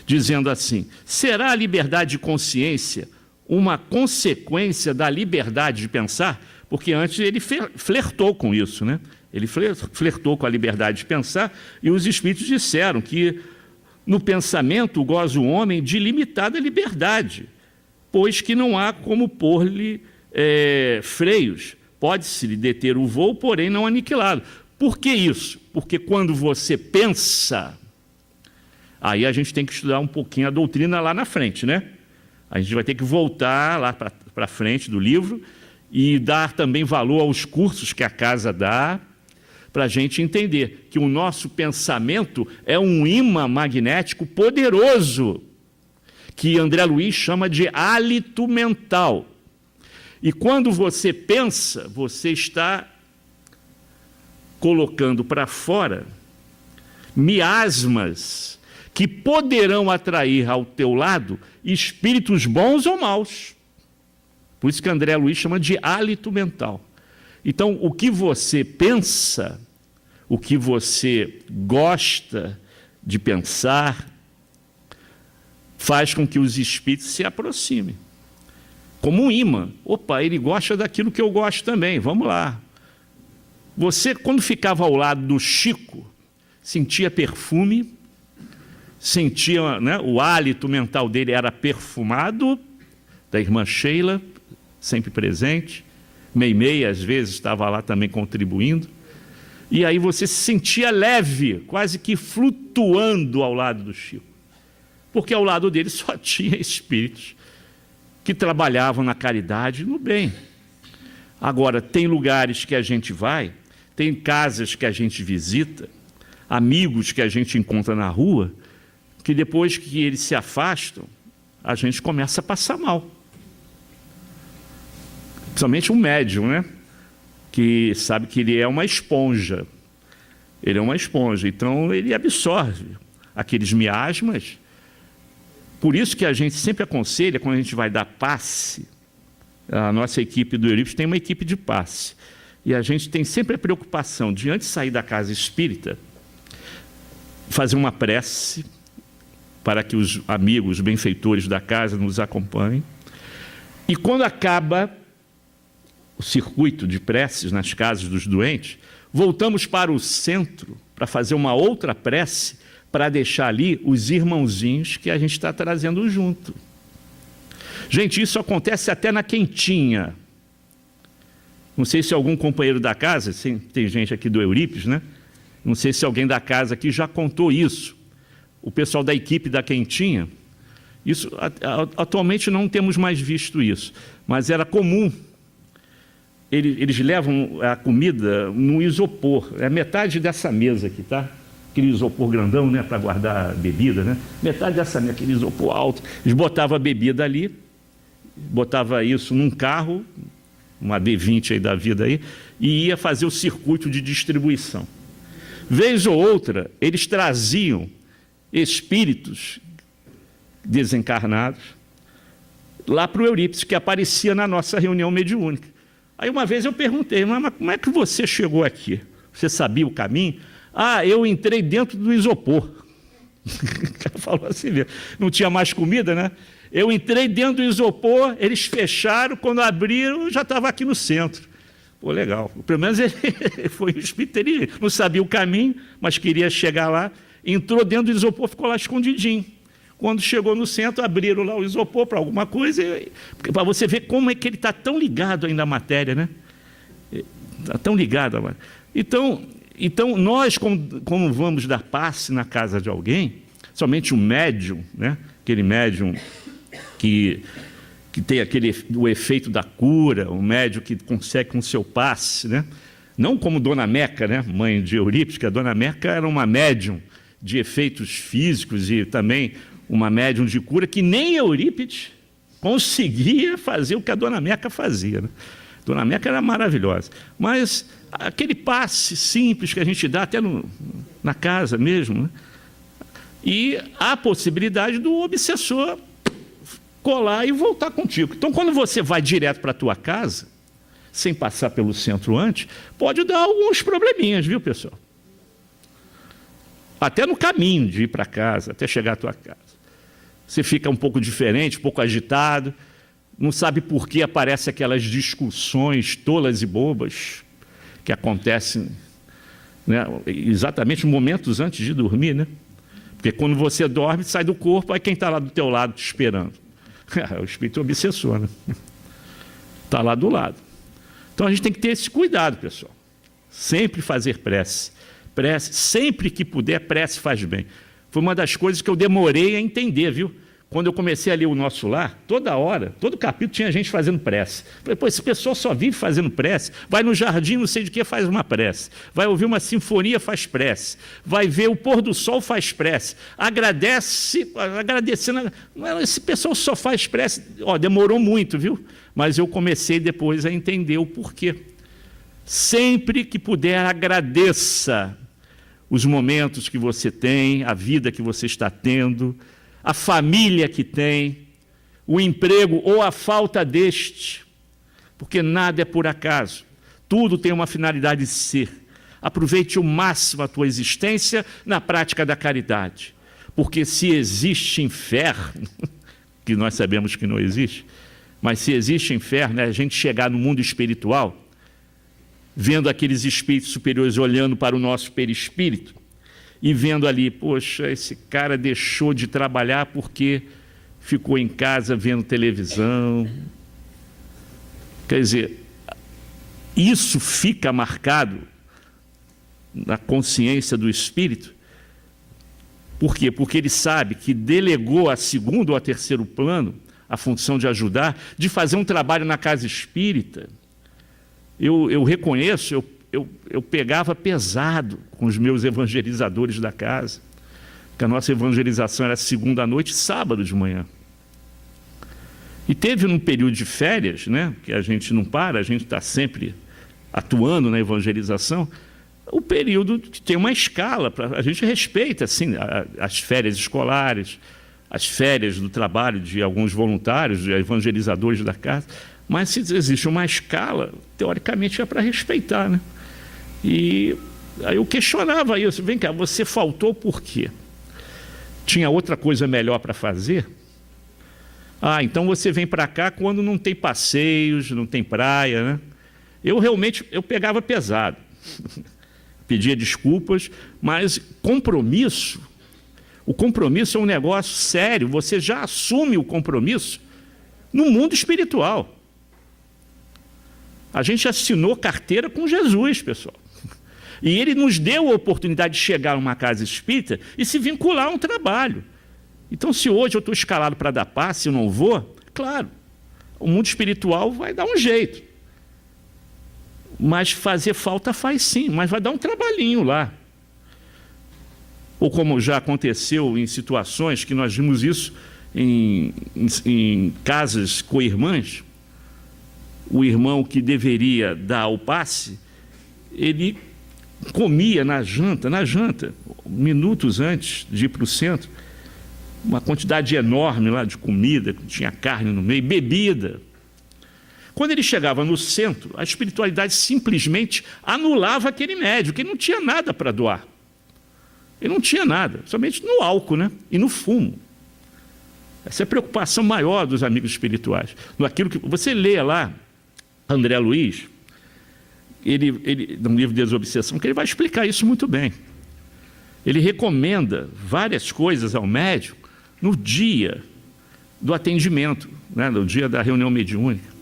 dizendo assim, será a liberdade de consciência uma consequência da liberdade de pensar? Porque antes ele flertou com isso, né? Ele flertou com a liberdade de pensar e os espíritos disseram que no pensamento goza o homem de limitada liberdade, pois que não há como pôr-lhe freios. Pode-se deter o voo, porém não aniquilá-lo. Por que isso? Porque quando você pensa, aí a gente tem que estudar um pouquinho a doutrina lá na frente, né? A gente vai ter que voltar lá para frente do livro e dar também valor aos cursos que a casa dá, para a gente entender que o nosso pensamento é um imã magnético poderoso, que André Luiz chama de hálito mental. E quando você pensa, você está colocando para fora miasmas que poderão atrair ao teu lado espíritos bons ou maus. Por isso que André Luiz chama de hálito mental. Então, o que você pensa, o que você gosta de pensar, faz com que os espíritos se aproximem. Como um imã. Opa, ele gosta daquilo que eu gosto também, vamos lá. Você, quando ficava ao lado do Chico, sentia perfume, sentia, né, o hálito mental dele era perfumado, da irmã Sheila, sempre presente, Meimei às vezes estava lá também contribuindo, e aí você se sentia leve, quase que flutuando ao lado do Chico, porque ao lado dele só tinha espíritos que trabalhavam na caridade e no bem. Agora, tem lugares que a gente vai, tem casas que a gente visita, amigos que a gente encontra na rua, que depois que eles se afastam, a gente começa a passar mal. Principalmente um médium, né? Que sabe que ele é uma esponja. Ele é uma esponja, então ele absorve aqueles miasmas. Por isso que a gente sempre aconselha, quando a gente vai dar passe, a nossa equipe do Eurípides tem uma equipe de passe, e a gente tem sempre a preocupação de, antes de sair da casa espírita, fazer uma prece para que os amigos, os benfeitores da casa nos acompanhem. E quando acaba o circuito de preces nas casas dos doentes, voltamos para o centro para fazer uma outra prece, para deixar ali os irmãozinhos que a gente está trazendo junto. Gente, isso acontece até na quentinha. Não sei se algum companheiro da casa, tem gente aqui do Eurípides, né? Não sei se alguém da casa aqui já contou isso. O pessoal da equipe da quentinha, isso, atualmente não temos mais visto isso, mas era comum. Eles levam a comida no isopor, é metade dessa mesa aqui, tá? Aquele isopor grandão, né, para guardar bebida, né? Metade dessa mesa, aquele isopor alto. Eles botavam a bebida ali, botava isso num carro, uma D20 aí da vida aí, e ia fazer o circuito de distribuição. Vez ou outra, eles traziam espíritos desencarnados lá para o Eurípides, que aparecia na nossa reunião mediúnica. Aí uma vez eu perguntei, mas como é que você chegou aqui? Você sabia o caminho? Ah, eu entrei dentro do isopor. O cara falou assim mesmo. Não tinha mais comida, né? Eu entrei dentro do isopor, eles fecharam, quando abriram, eu já estava aqui no centro. Pô, legal. Pelo menos ele foi um espírito inteligente. Não sabia o caminho, mas queria chegar lá. Entrou dentro do isopor, ficou lá escondidinho. Quando chegou no centro, abriram lá o isopor para alguma coisa, para você ver como é que ele está tão ligado ainda à matéria, né? Está tão ligado à matéria. Então nós, como vamos dar passe na casa de alguém, somente o médium, né? Aquele médium que tem o efeito da cura, o médium que consegue com o seu passe, né? Não como Dona Meca, né? Mãe de Eurípides, que a Dona Meca era uma médium de efeitos físicos e também uma médium de cura que nem Eurípides conseguia fazer o que a Dona Meca fazia, né? Dona Meca era maravilhosa, mas aquele passe simples que a gente dá até na casa mesmo, né? E a possibilidade do obsessor colar e voltar contigo. Então, quando você vai direto para a tua casa, sem passar pelo centro antes, pode dar alguns probleminhas, viu, pessoal? Até no caminho de ir para casa, até chegar à tua casa. Você fica um pouco diferente, um pouco agitado, não sabe por que aparecem aquelas discussões tolas e bobas que acontecem, né, exatamente momentos antes de dormir, né? Porque quando você dorme, sai do corpo, aí quem está lá do teu lado te esperando? O espírito obsessor, né? Está lá do lado. Então a gente tem que ter esse cuidado, pessoal. Sempre fazer prece. Prece, sempre que puder, prece faz bem. Foi uma das coisas que eu demorei a entender, viu? quando eu comecei a ler o Nosso Lar, toda hora, todo capítulo tinha gente fazendo prece. Falei, pô, esse pessoal só vive fazendo prece, vai no jardim, não sei de que, faz uma prece, vai ouvir uma sinfonia, faz prece, vai ver o pôr do sol, faz prece, agradecendo, esse pessoal só faz prece. Ó, demorou muito, viu? Mas eu comecei depois a entender o porquê. Sempre que puder, agradeça os momentos que você tem, a vida que você está tendo, a família que tem, o emprego ou a falta deste, porque nada é por acaso, tudo tem uma finalidade de ser. Aproveite ao máximo a tua existência na prática da caridade, porque se existe inferno, que nós sabemos que não existe, mas se existe inferno, é a gente chegar no mundo espiritual, vendo aqueles espíritos superiores olhando para o nosso perispírito, e vendo ali, poxa, esse cara deixou de trabalhar porque ficou em casa vendo televisão. Quer dizer, isso fica marcado na consciência do espírito. Por quê? Porque ele sabe que delegou a segundo ou a terceiro plano a função de ajudar, de fazer um trabalho na casa espírita. Eu reconheço, eu pegava pesado com os meus evangelizadores da casa, que a nossa evangelização era segunda à noite e sábado de manhã. E teve um período de férias, né, que a gente não para, a gente está sempre atuando na evangelização, o período que tem uma escala, a gente respeita assim, as férias escolares, as férias do trabalho de alguns voluntários, de evangelizadores da casa, mas se existe uma escala, teoricamente é para respeitar, né? E aí eu questionava isso, vem cá, você faltou por quê? Tinha outra coisa melhor para fazer? Ah, então você vem para cá quando não tem passeios, não tem praia, né? Eu realmente, pegava pesado, pedia desculpas, mas compromisso, o compromisso é um negócio sério, você já assume o compromisso no mundo espiritual. A gente assinou carteira com Jesus, pessoal. E ele nos deu a oportunidade de chegar a uma casa espírita e se vincular a um trabalho. Então, se hoje eu estou escalado para dar passe e não vou, claro, o mundo espiritual vai dar um jeito. Mas fazer falta faz sim, mas vai dar um trabalhinho lá. Ou como já aconteceu em situações que nós vimos isso em casas co-irmãs, o irmão que deveria dar o passe, ele comia na janta, minutos antes de ir para o centro, uma quantidade enorme lá de comida, tinha carne no meio, bebida. Quando ele chegava no centro, a espiritualidade simplesmente anulava aquele médium, que ele não tinha nada para doar. Ele não tinha nada, somente no álcool, né? E no fumo. Essa é a preocupação maior dos amigos espirituais. Naquilo que você lê lá, André Luiz, ele no livro Desobsessão, que ele vai explicar isso muito bem. Ele recomenda várias coisas ao médium no dia do atendimento, né, no dia da reunião mediúnica.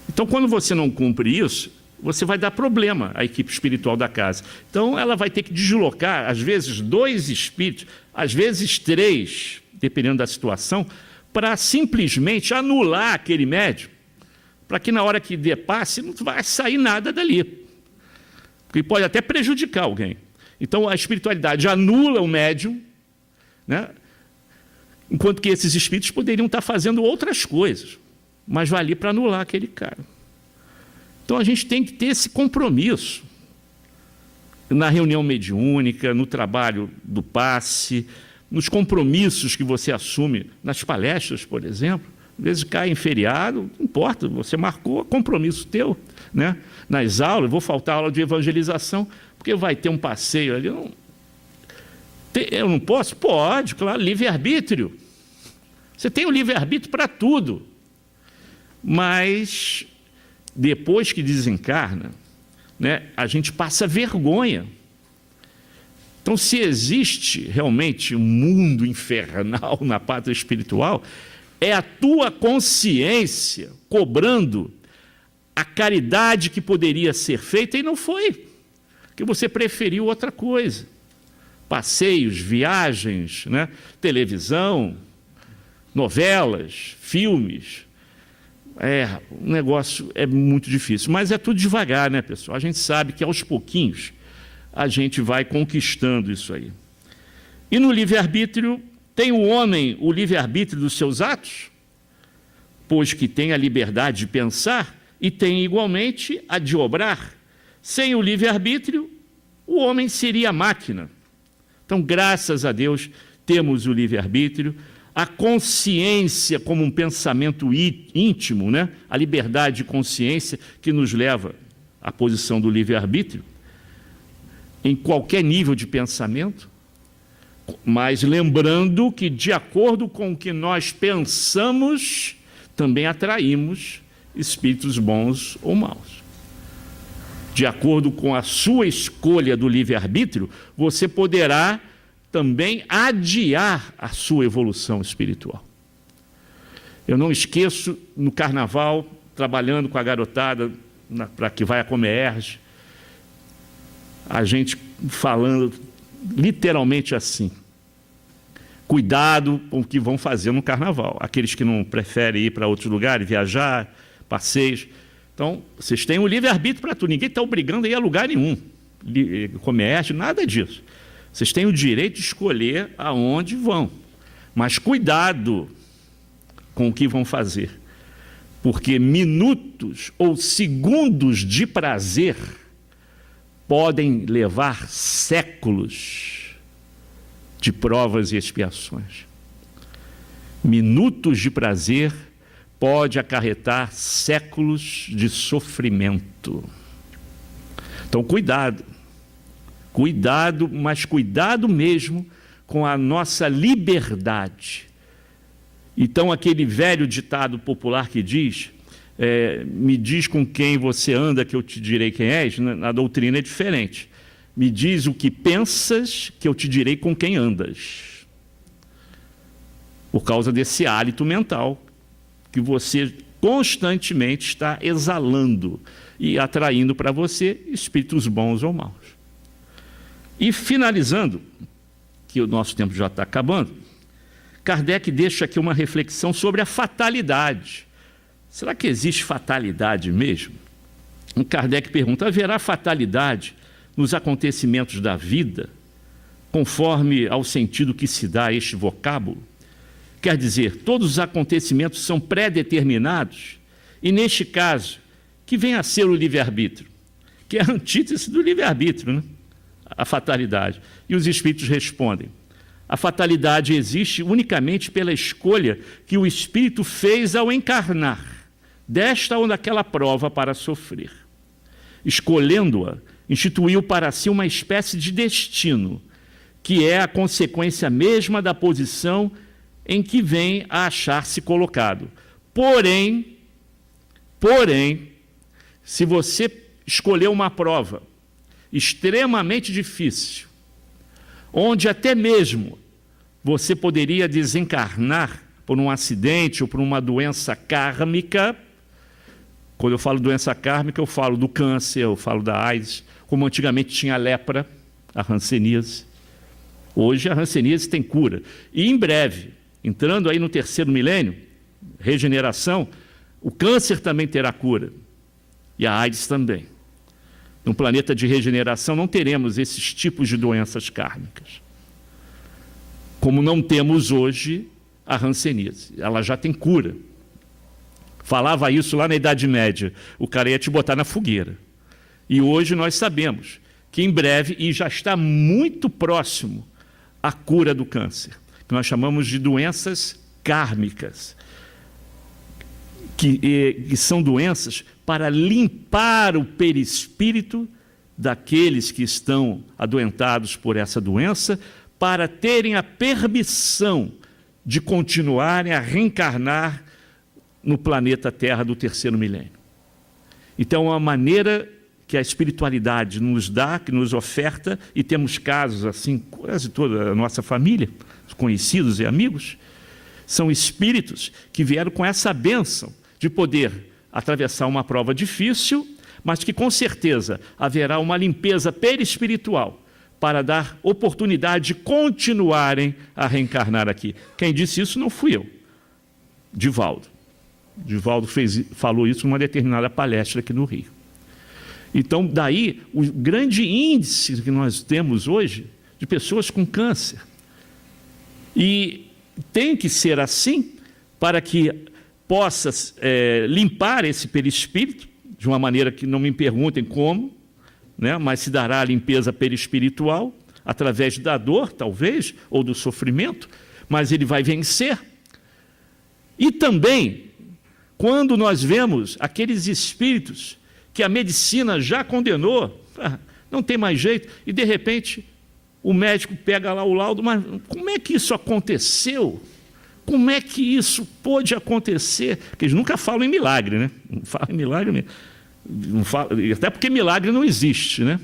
Então, quando você não cumpre isso, você vai dar problema à equipe espiritual da casa. Então, ela vai ter que deslocar, às vezes, 2 espíritos, às vezes 3, dependendo da situação, para simplesmente anular aquele médium, para que na hora que dê passe não vai sair nada dali, porque pode até prejudicar alguém. Então a espiritualidade anula o médium, né? Enquanto que esses espíritos poderiam estar fazendo outras coisas, mas vai ali para anular aquele cara. Então a gente tem que ter esse compromisso na reunião mediúnica, no trabalho do passe, nos compromissos que você assume nas palestras, por exemplo. Às vezes cai em feriado, não importa, você marcou compromisso teu, né? Nas aulas, vou faltar aula de evangelização, porque vai ter um passeio ali. Eu não posso? Pode, claro, livre-arbítrio. Você tem o livre-arbítrio para tudo. Mas, depois que desencarna, né, a gente passa vergonha. Então, se existe realmente um mundo infernal na pátria espiritual, é a tua consciência cobrando a caridade que poderia ser feita e não foi, porque você preferiu outra coisa. Passeios, viagens, né? Televisão, novelas, filmes. O negócio é muito difícil, mas é tudo devagar, né, pessoal? A gente sabe que aos pouquinhos a gente vai conquistando isso aí. E no livre-arbítrio, tem o homem o livre-arbítrio dos seus atos? Pois que tem a liberdade de pensar e tem igualmente a de obrar. Sem o livre-arbítrio, o homem seria máquina. Então, graças a Deus, temos o livre-arbítrio, a consciência como um pensamento íntimo, né? A liberdade de consciência que nos leva à posição do livre-arbítrio, em qualquer nível de pensamento, mas lembrando que, de acordo com o que nós pensamos, também atraímos espíritos bons ou maus. De acordo com a sua escolha do livre-arbítrio, você poderá também adiar a sua evolução espiritual. Eu não esqueço, no carnaval, trabalhando com a garotada, para que vai a Comerge, a gente falando literalmente assim: cuidado com o que vão fazer no carnaval. Aqueles que não preferem ir para outros lugares, viajar, passeios. Então, vocês têm o livre-arbítrio para tudo. Ninguém está obrigando a ir a lugar nenhum. Comércio, nada disso. Vocês têm o direito de escolher aonde vão. Mas cuidado com o que vão fazer. Porque minutos ou segundos de prazer podem levar séculos de provas e expiações. Minutos de prazer pode acarretar séculos de sofrimento. Então, cuidado. Cuidado, mas cuidado mesmo com a nossa liberdade. Então, aquele velho ditado popular que diz, me diz com quem você anda que eu te direi quem és, na doutrina é diferente. Me diz o que pensas que eu te direi com quem andas. Por causa desse hálito mental que você constantemente está exalando e atraindo para você espíritos bons ou maus. E finalizando, que o nosso tempo já está acabando, Kardec deixa aqui uma reflexão sobre a fatalidade. Será que existe fatalidade mesmo? Kardec pergunta: haverá fatalidade nos acontecimentos da vida, conforme ao sentido que se dá a este vocábulo? Quer dizer, todos os acontecimentos são pré-determinados, e neste caso, que vem a ser o livre-arbítrio, que é a antítese do livre-arbítrio, né? A fatalidade. E os espíritos respondem: a fatalidade existe unicamente pela escolha que o espírito fez ao encarnar, desta ou daquela prova para sofrer. Escolhendo-a, instituiu para si uma espécie de destino, que é a consequência mesma da posição em que vem a achar-se colocado. Porém, se você escolher uma prova extremamente difícil, onde até mesmo você poderia desencarnar por um acidente ou por uma doença kármica. Quando eu falo doença kármica, eu falo do câncer, eu falo da AIDS, como antigamente tinha a lepra, a hanseníase. Hoje a hanseníase tem cura. E em breve, entrando aí no 3º milênio, regeneração, o câncer também terá cura. E a AIDS também. No planeta de regeneração não teremos esses tipos de doenças kármicas. Como não temos hoje a hanseníase. Ela já tem cura. Falava isso lá na Idade Média. O cara ia te botar na fogueira. E hoje nós sabemos que em breve, e já está muito próximo, a cura do câncer, que nós chamamos de doenças kármicas, que são doenças para limpar o perispírito daqueles que estão adoentados por essa doença, para terem a permissão de continuarem a reencarnar no planeta Terra do 3º milênio. Então, é uma maneira que a espiritualidade nos dá, que nos oferta, e temos casos assim, quase toda a nossa família, conhecidos e amigos, são espíritos que vieram com essa bênção de poder atravessar uma prova difícil, mas que com certeza haverá uma limpeza perispiritual para dar oportunidade de continuarem a reencarnar aqui. Quem disse isso não fui eu. Divaldo. Divaldo falou isso numa determinada palestra aqui no Rio. Então, daí, o grande índice que nós temos hoje de pessoas com câncer. E tem que ser assim para que possa limpar esse perispírito, de uma maneira que não me perguntem como, né? Mas se dará a limpeza perispiritual, através da dor, talvez, ou do sofrimento, mas ele vai vencer. E também, quando nós vemos aqueles espíritos que a medicina já condenou, não tem mais jeito, e de repente o médico pega lá o laudo, mas como é que isso aconteceu? Como é que isso pôde acontecer? Porque eles nunca falam em milagre, né? Não falam em milagre mesmo. Não falam, até porque milagre não existe, né?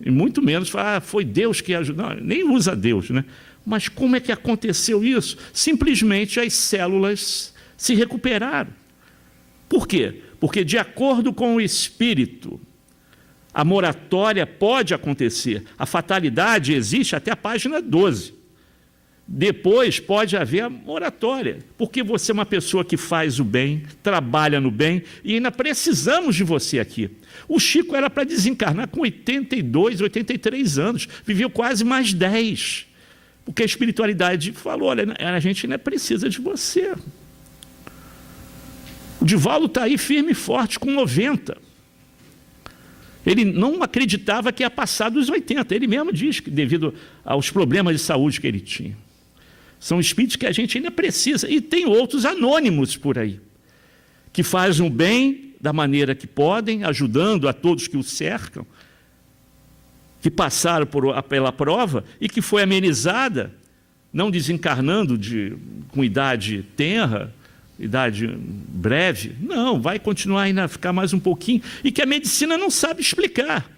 E muito menos falar, foi Deus que ajudou. Não, nem usa Deus, né? Mas como é que aconteceu isso? Simplesmente as células se recuperaram. Por quê? Porque, de acordo com o Espírito, a moratória pode acontecer. A fatalidade existe até a página 12. Depois pode haver a moratória, porque você é uma pessoa que faz o bem, trabalha no bem, e ainda precisamos de você aqui. O Chico era para desencarnar com 82, 83 anos, viveu quase mais 10, porque a espiritualidade falou, olha, a gente ainda precisa de você. O Divaldo está aí firme e forte com 90. Ele não acreditava que ia passar dos 80, ele mesmo diz que devido aos problemas de saúde que ele tinha. São espíritos que a gente ainda precisa. E tem outros anônimos por aí, que fazem o bem da maneira que podem, ajudando a todos que o cercam, que passaram pela prova e que foi amenizada, não desencarnando com idade tenra, idade breve. Não, vai continuar ainda a ficar mais um pouquinho. E que a medicina não sabe explicar.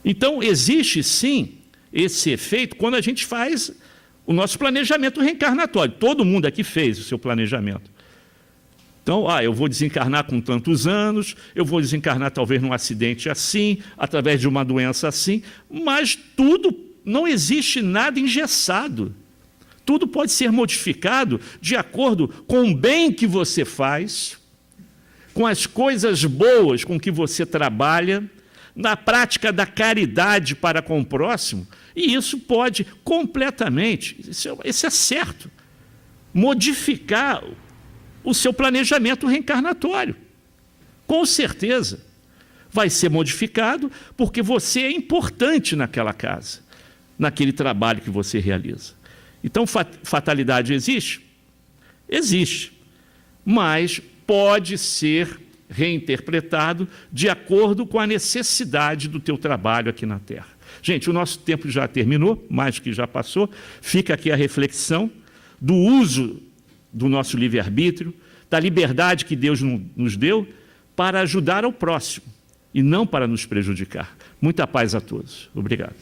Então, existe sim esse efeito quando a gente faz o nosso planejamento reencarnatório. Todo mundo aqui fez o seu planejamento. Então, eu vou desencarnar com tantos anos, eu vou desencarnar talvez num acidente assim, através de uma doença assim, mas tudo, não existe nada engessado. Tudo pode ser modificado de acordo com o bem que você faz, com as coisas boas com que você trabalha, na prática da caridade para com o próximo, e isso pode completamente, isso é certo, modificar o seu planejamento reencarnatório. Com certeza, vai ser modificado porque você é importante naquela casa, naquele trabalho que você realiza. Então, fatalidade existe? Existe, mas pode ser reinterpretado de acordo com a necessidade do teu trabalho aqui na Terra. Gente, o nosso tempo já terminou, mais do que já passou. Fica aqui a reflexão do uso do nosso livre-arbítrio, da liberdade que Deus nos deu para ajudar ao próximo e não para nos prejudicar. Muita paz a todos. Obrigado.